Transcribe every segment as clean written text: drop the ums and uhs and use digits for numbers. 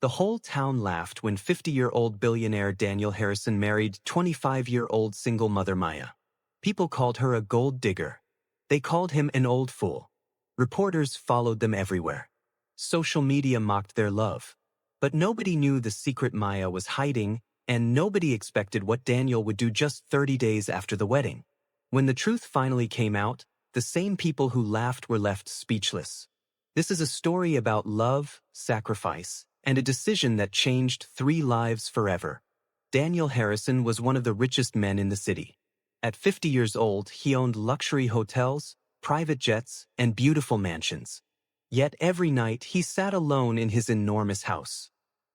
The whole town laughed when 50-year-old billionaire Daniel Harrison married 25-year-old single mother Maya. People called her a gold digger. They called him an old fool. Reporters followed them everywhere. Social media mocked their love. But nobody knew the secret Maya was hiding, and nobody expected what Daniel would do just 30 days after the wedding. When the truth finally came out, the same people who laughed were left speechless. This is a story about love, sacrifice, and a decision that changed 3 lives forever. Daniel Harrison was one of the richest men in the city. At 50 years old, he owned luxury hotels, private jets, and beautiful mansions. Yet every night he sat alone in his enormous house.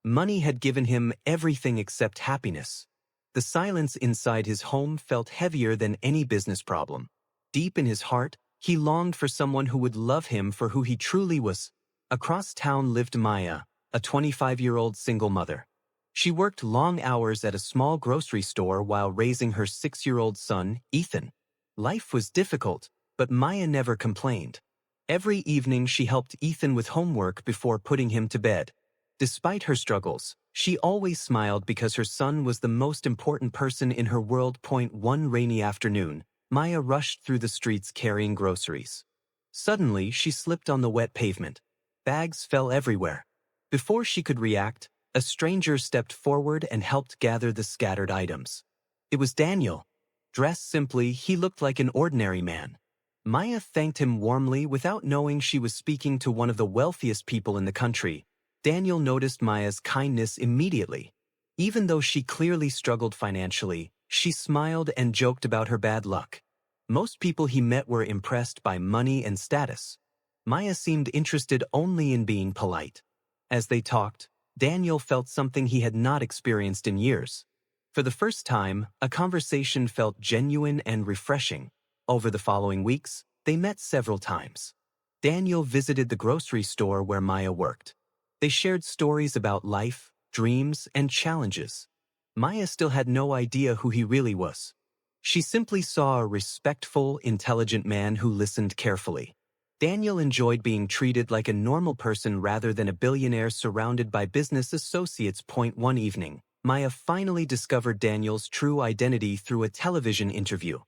Money had given him everything except happiness. The silence inside his home felt heavier than any business problem. Deep in his heart, he longed for someone who would love him for who he truly was. Across town lived Maya, a 25-year-old single mother. She worked long hours at a small grocery store while raising her 6-year-old son, Ethan. Life was difficult, but Maya never complained. Every evening she helped Ethan with homework before putting him to bed. Despite her struggles, she always smiled because her son was the most important person in her world. One rainy afternoon, Maya rushed through the streets carrying groceries. Suddenly, she slipped on the wet pavement. Bags fell everywhere. Before she could react, a stranger stepped forward and helped gather the scattered items. It was Daniel. Dressed simply, he looked like an ordinary man. Maya thanked him warmly without knowing she was speaking to one of the wealthiest people in the country. Daniel noticed Maya's kindness immediately. Even though she clearly struggled financially, she smiled and joked about her bad luck. Most people he met were impressed by money and status. Maya seemed interested only in being polite. As they talked, Daniel felt something he had not experienced in years. For the first time, a conversation felt genuine and refreshing. Over the following weeks, they met several times. Daniel visited the grocery store where Maya worked. They shared stories about life, dreams, and challenges. Maya still had no idea who he really was. She simply saw a respectful, intelligent man who listened carefully. Daniel enjoyed being treated like a normal person rather than a billionaire surrounded by business associates. One evening, Maya finally discovered Daniel's true identity through a television interview.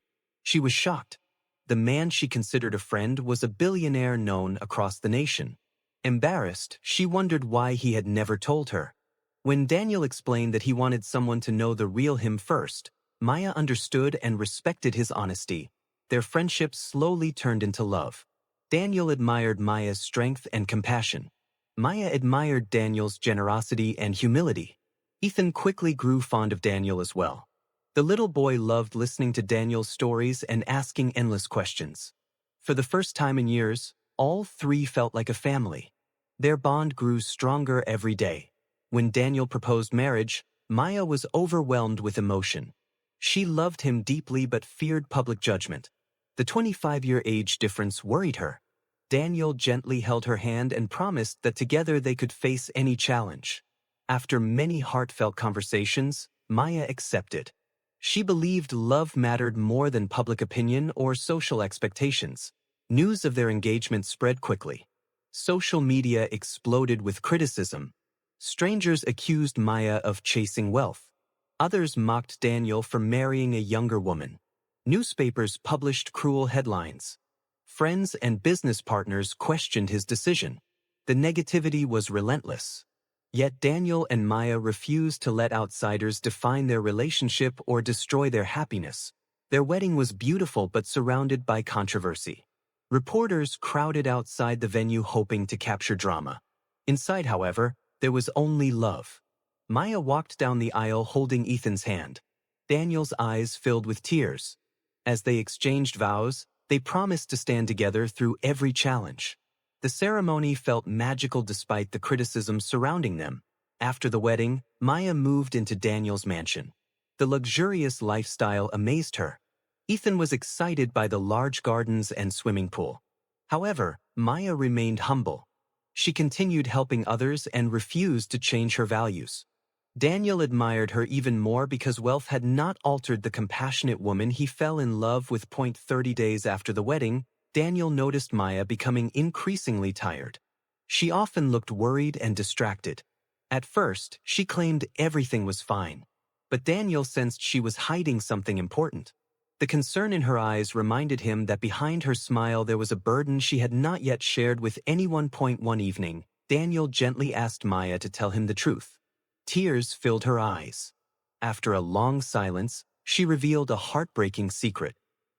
She was shocked. The man she considered a friend was a billionaire known across the nation. Embarrassed, she wondered why he had never told her. When Daniel explained that he wanted someone to know the real him first, Maya understood and respected his honesty. Their friendship slowly turned into love. Daniel admired Maya's strength and compassion. Maya admired Daniel's generosity and humility. Ethan quickly grew fond of Daniel as well. The little boy loved listening to Daniel's stories and asking endless questions. For the first time in years, all 3 felt like a family. Their bond grew stronger every day. When Daniel proposed marriage, Maya was overwhelmed with emotion. She loved him deeply but feared public judgment. The 25-year age difference worried her. Daniel gently held her hand and promised that together they could face any challenge. After many heartfelt conversations, Maya accepted. She believed love mattered more than public opinion or social expectations. News of their engagement spread quickly. Social media exploded with criticism. Strangers accused Maya of chasing wealth. Others mocked Daniel for marrying a younger woman. Newspapers published cruel headlines. Friends and business partners questioned his decision. The negativity was relentless. Yet Daniel and Maya refused to let outsiders define their relationship or destroy their happiness. Their wedding was beautiful but surrounded by controversy. Reporters crowded outside the venue hoping to capture drama. Inside, however, there was only love. Maya walked down the aisle holding Ethan's hand. Daniel's eyes filled with tears. As they exchanged vows, they promised to stand together through every challenge. The ceremony felt magical despite the criticism surrounding them. After the wedding, Maya moved into Daniel's mansion. The luxurious lifestyle amazed her. Ethan was excited by the large gardens and swimming pool. However, Maya remained humble. She continued helping others and refused to change her values. Daniel admired her even more because wealth had not altered the compassionate woman he fell in love with. 30 days after the wedding, Daniel noticed Maya becoming increasingly tired. She often looked worried and distracted. At first, she claimed everything was fine. But Daniel sensed she was hiding something important. The concern in her eyes reminded him that behind her smile there was a burden she had not yet shared with anyone. One evening, Daniel gently asked Maya to tell him the truth. Tears filled her eyes. After a long silence, she revealed a heartbreaking secret.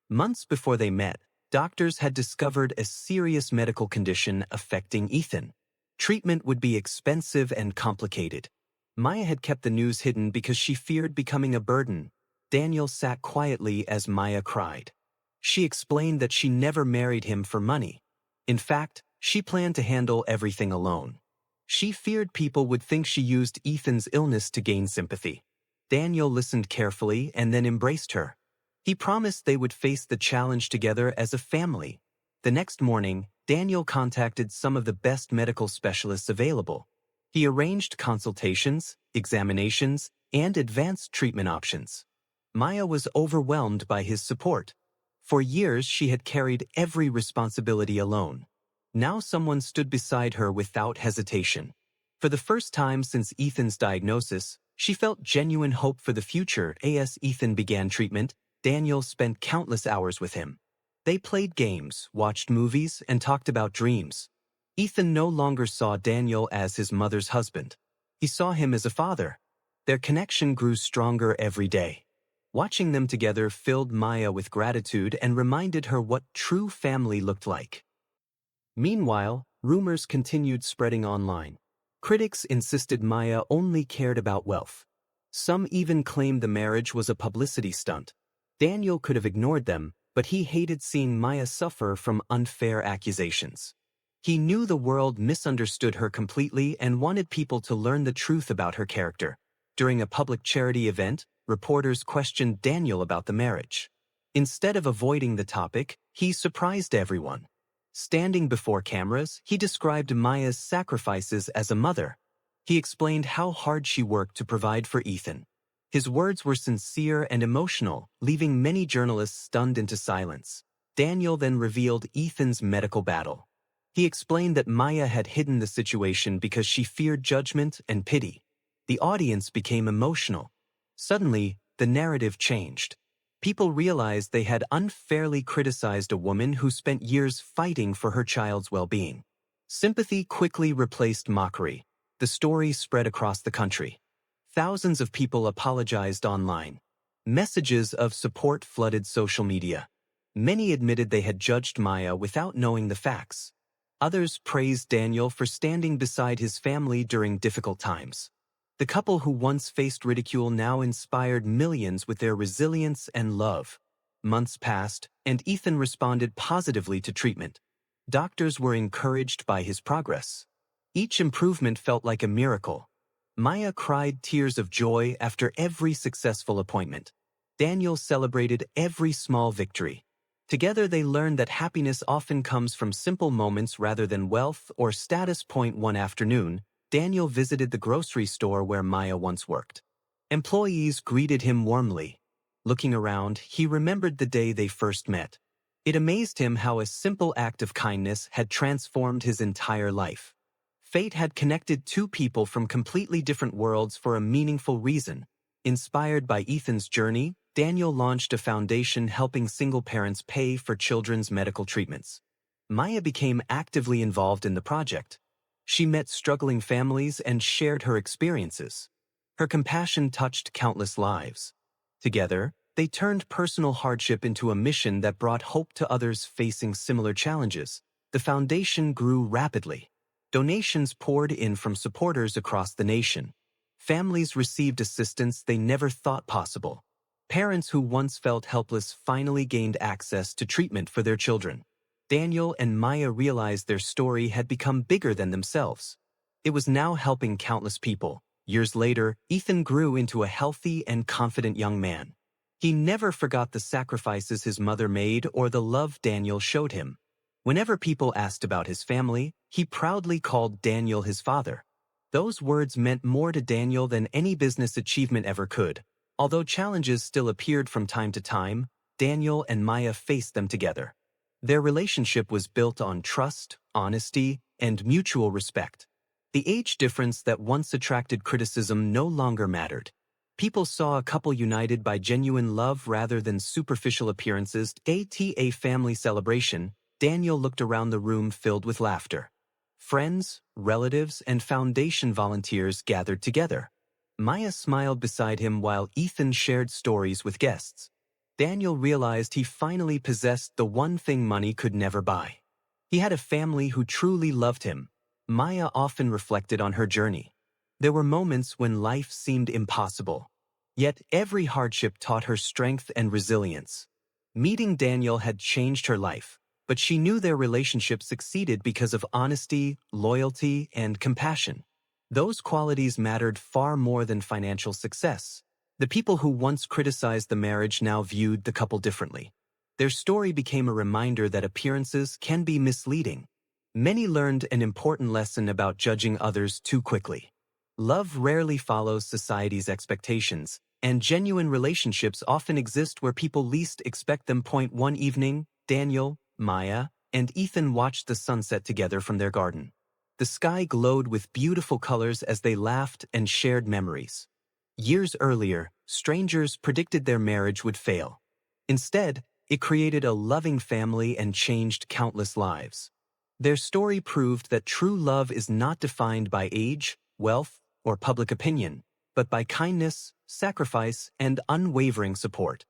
Months before they met, doctors had discovered a serious medical condition affecting Ethan. Treatment would be expensive and complicated. Maya had kept the news hidden because she feared becoming a burden. Daniel sat quietly as Maya cried. She explained that she never married him for money. In fact, she planned to handle everything alone. She feared people would think she used Ethan's illness to gain sympathy. Daniel listened carefully and then embraced her. He promised they would face the challenge together as a family. The next morning, Daniel contacted some of the best medical specialists available. He arranged consultations, examinations, and advanced treatment options. Maya was overwhelmed by his support. For years, she had carried every responsibility alone. Now someone stood beside her without hesitation. For the first time since Ethan's diagnosis, she felt genuine hope for the future. As Ethan began treatment, Daniel spent countless hours with him. They played games, watched movies, and talked about dreams. Ethan no longer saw Daniel as his mother's husband. He saw him as a father. Their connection grew stronger every day. Watching them together filled Maya with gratitude and reminded her what true family looked like. Meanwhile, rumors continued spreading online. Critics insisted Maya only cared about wealth. Some even claimed the marriage was a publicity stunt. Daniel could have ignored them, but he hated seeing Maya suffer from unfair accusations. He knew the world misunderstood her completely and wanted people to learn the truth about her character. During a public charity event, reporters questioned Daniel about the marriage. Instead of avoiding the topic, he surprised everyone. Standing before cameras, he described Maya's sacrifices as a mother. He explained how hard she worked to provide for Ethan. His words were sincere and emotional, leaving many journalists stunned into silence. Daniel then revealed Ethan's medical battle. He explained that Maya had hidden the situation because she feared judgment and pity. The audience became emotional. Suddenly, the narrative changed. People realized they had unfairly criticized a woman who spent years fighting for her child's well-being. Sympathy quickly replaced mockery. The story spread across the country. Thousands of people apologized online. Messages of support flooded social media. Many admitted they had judged Maya without knowing the facts. Others praised Daniel for standing beside his family during difficult times. The couple who once faced ridicule now inspired millions with their resilience and love. Months passed, and Ethan responded positively to treatment. Doctors were encouraged by his progress. Each improvement felt like a miracle. Maya cried tears of joy after every successful appointment. Daniel celebrated every small victory. Together they learned that happiness often comes from simple moments rather than wealth or status. One afternoon, Daniel visited the grocery store where Maya once worked. Employees greeted him warmly. Looking around, he remembered the day they first met. It amazed him how a simple act of kindness had transformed his entire life. Fate had connected two people from completely different worlds for a meaningful reason. Inspired by Ethan's journey, Daniel launched a foundation helping single parents pay for children's medical treatments. Maya became actively involved in the project. She met struggling families and shared her experiences. Her compassion touched countless lives. Together, they turned personal hardship into a mission that brought hope to others facing similar challenges. The foundation grew rapidly. Donations poured in from supporters across the nation. Families received assistance they never thought possible. Parents who once felt helpless finally gained access to treatment for their children. Daniel and Maya realized their story had become bigger than themselves. It was now helping countless people. Years later, Ethan grew into a healthy and confident young man. He never forgot the sacrifices his mother made or the love Daniel showed him. Whenever people asked about his family, he proudly called Daniel his father. Those words meant more to Daniel than any business achievement ever could. Although challenges still appeared from time to time, Daniel and Maya faced them together. Their relationship was built on trust, honesty, and mutual respect. The age difference that once attracted criticism no longer mattered. People saw a couple united by genuine love rather than superficial appearances. At a family celebration, Daniel looked around the room filled with laughter. Friends, relatives, and foundation volunteers gathered together. Maya smiled beside him while Ethan shared stories with guests. Daniel realized he finally possessed the one thing money could never buy. He had a family who truly loved him. Maya often reflected on her journey. There were moments when life seemed impossible. Yet every hardship taught her strength and resilience. Meeting Daniel had changed her life, but she knew their relationship succeeded because of honesty, loyalty, and compassion. Those qualities mattered far more than financial success. The people who once criticized the marriage now viewed the couple differently. Their story became a reminder that appearances can be misleading. Many learned an important lesson about judging others too quickly. Love rarely follows society's expectations, and genuine relationships often exist where people least expect them. One evening, Daniel, Maya, and Ethan watched the sunset together from their garden. The sky glowed with beautiful colors as they laughed and shared memories. Years earlier, strangers predicted their marriage would fail. Instead, it created a loving family and changed countless lives. Their story proved that true love is not defined by age, wealth, or public opinion, but by kindness, sacrifice, and unwavering support.